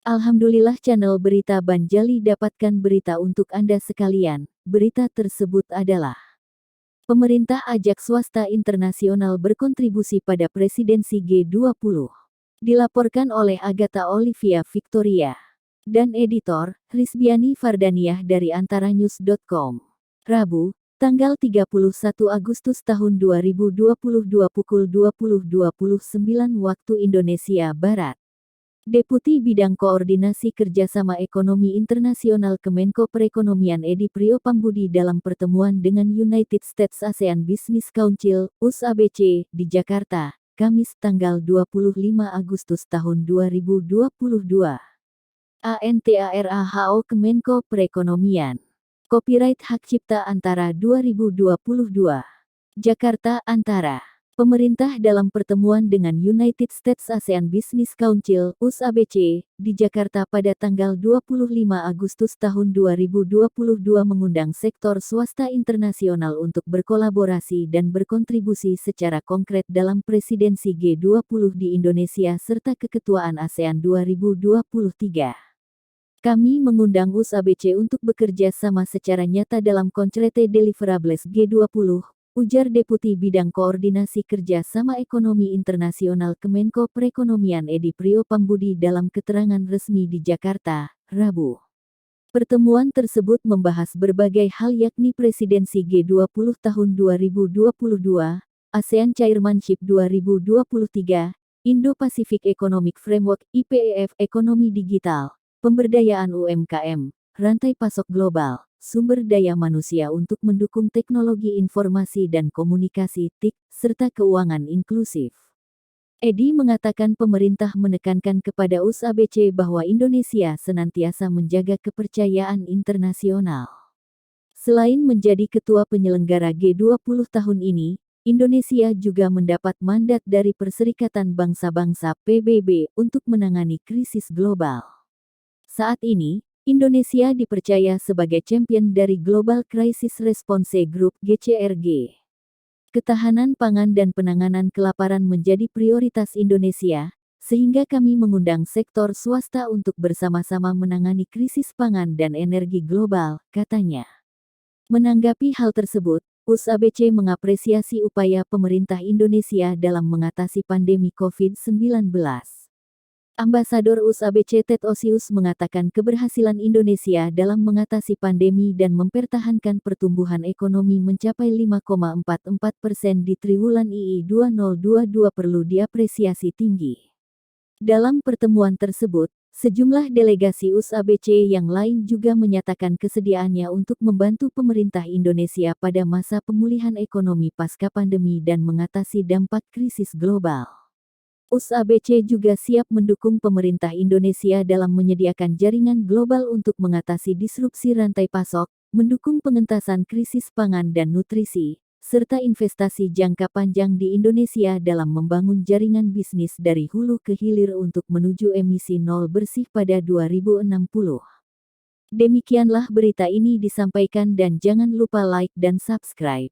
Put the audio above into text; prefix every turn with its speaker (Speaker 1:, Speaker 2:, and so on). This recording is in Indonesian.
Speaker 1: Alhamdulillah channel berita Banjali dapatkan berita untuk Anda sekalian. Berita tersebut adalah pemerintah ajak swasta internasional berkontribusi pada presidensi G20. Dilaporkan oleh Agatha Olivia Victoria dan editor Rizbiani Fardaniah dari antaranews.com. Rabu, tanggal 31 Agustus tahun 2022 pukul 20.29 waktu Indonesia Barat. Deputi Bidang Koordinasi Kerjasama Ekonomi Internasional Kemenko Perekonomian Edi Priopambudi dalam pertemuan dengan United States ASEAN Business Council, USABC, di Jakarta, Kamis tanggal 25 Agustus tahun 2022. ANTARAHO Kemenko Perekonomian. Copyright Hak Cipta Antara 2022. Jakarta Antara. Pemerintah dalam pertemuan dengan United States ASEAN Business Council (USABC) di Jakarta pada tanggal 25 Agustus tahun 2022 mengundang sektor swasta internasional untuk berkolaborasi dan berkontribusi secara konkret dalam presidensi G20 di Indonesia serta keketuaan ASEAN 2023. Kami mengundang USABC untuk bekerja sama secara nyata dalam Concrete Deliverables G20, ujar Deputi Bidang Koordinasi Kerja Sama Ekonomi Internasional Kemenko Perekonomian Edi Priopambudi dalam keterangan resmi di Jakarta, Rabu. Pertemuan tersebut membahas berbagai hal yakni Presidensi G20 tahun 2022, ASEAN Chairmanship 2023, Indo-Pacific Economic Framework (IPEF), ekonomi digital, pemberdayaan UMKM, rantai pasok global, sumber daya manusia untuk mendukung teknologi informasi dan komunikasi (TIK), serta keuangan inklusif. Edi mengatakan pemerintah menekankan kepada USABC bahwa Indonesia senantiasa menjaga kepercayaan internasional. Selain menjadi ketua penyelenggara G20 tahun ini, Indonesia juga mendapat mandat dari Perserikatan Bangsa-Bangsa (PBB) untuk menangani krisis global. Saat ini, Indonesia dipercaya sebagai champion dari Global Crisis Response Group (GCRG). Ketahanan pangan dan penanganan kelaparan menjadi prioritas Indonesia, sehingga kami mengundang sektor swasta untuk bersama-sama menangani krisis pangan dan energi global, katanya. Menanggapi hal tersebut, USABC mengapresiasi upaya pemerintah Indonesia dalam mengatasi pandemi COVID-19. Ambasador USABC Ted Osius mengatakan keberhasilan Indonesia dalam mengatasi pandemi dan mempertahankan pertumbuhan ekonomi mencapai 5,44% di triwulan II 2022 perlu diapresiasi tinggi. Dalam pertemuan tersebut, sejumlah delegasi USABC yang lain juga menyatakan kesediaannya untuk membantu pemerintah Indonesia pada masa pemulihan ekonomi pasca pandemi dan mengatasi dampak krisis global. USABC juga siap mendukung pemerintah Indonesia dalam menyediakan jaringan global untuk mengatasi disrupsi rantai pasok, mendukung pengentasan krisis pangan dan nutrisi, serta investasi jangka panjang di Indonesia dalam membangun jaringan bisnis dari hulu ke hilir untuk menuju emisi nol bersih pada 2060. Demikianlah berita ini disampaikan dan jangan lupa like dan subscribe.